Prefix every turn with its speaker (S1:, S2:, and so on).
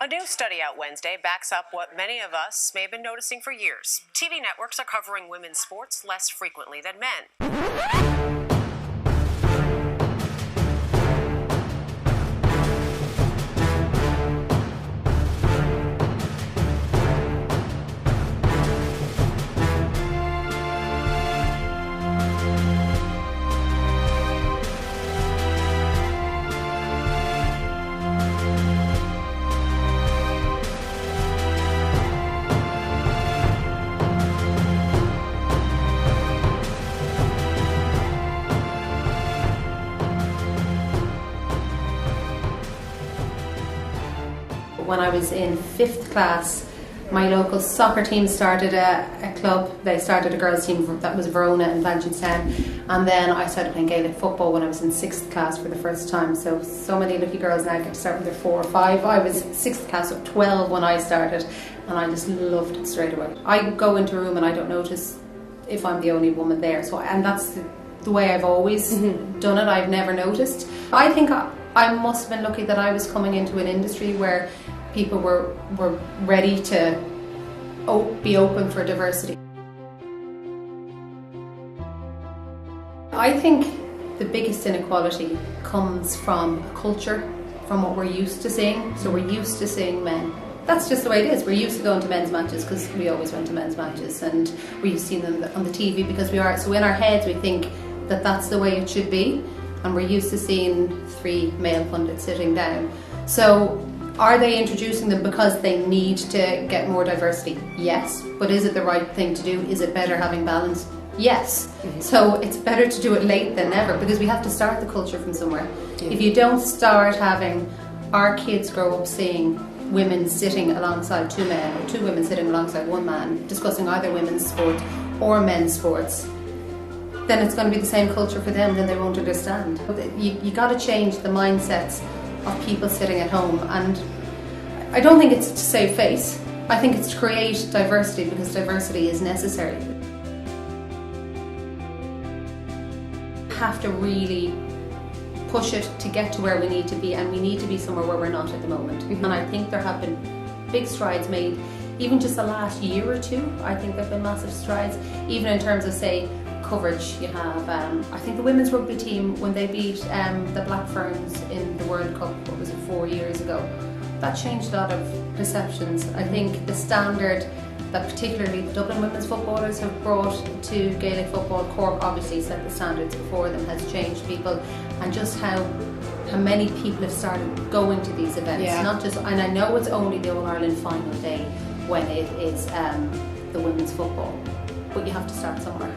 S1: A new study out Wednesday backs up what many of us may have been noticing for years. TV networks are covering women's sports less frequently than men.
S2: When I was in 5th class, my local soccer team started a club. They started a girls' team that was Verona and Blanchardstown, and then I started playing Gaelic football when I was in 6th class for the first time. So many lucky girls now get to start when they're 4 or 5. I was 6th class, so 12 when I started, and I just loved it straight away. I go into a room and I don't notice if I'm the only woman there. And that's the way I've always done it. I've never noticed. I think I must have been lucky that I was coming into an industry where people were ready to be open for diversity. I think the biggest inequality comes from culture, from what we're used to seeing. So we're used to seeing men. That's just the way it is. We're used to going to men's matches because we always went to men's matches, and we're used to seeing them on the TV because we are. So in our heads we think that that's the way it should be, and we're used to seeing 3 male pundits sitting down. So are they introducing them because they need to get more diversity? Yes. But is it the right thing to do? Is it better having balance? Yes. So it's better to do it late than never, because we have to start the culture from somewhere. If you don't start having our kids grow up seeing women sitting alongside 2 men, or 2 women sitting alongside 1 man, discussing either women's sport or men's sports, then it's going to be the same culture for them, then they won't understand. You got to change the mindsets of people sitting at home, and I don't think it's to save face. I think it's to create diversity, because diversity is necessary. We have to really push it to get to where we need to be, and we need to be somewhere where we're not at the moment. And I think there have been big strides made, even just the last year or 2. I think there have been massive strides, even in terms of, say, coverage. You have, I think the women's rugby team, when they beat the Black Ferns in the World Cup, what was it, 4 years ago, that changed a lot of perceptions. I think the standard that particularly the Dublin women's footballers have brought to Gaelic football, Cork obviously set the standards before them, has changed people, and just how many people have started going to these events. Not just, and I know it's only the All-Ireland final day when it is the women's football, but you have to start somewhere.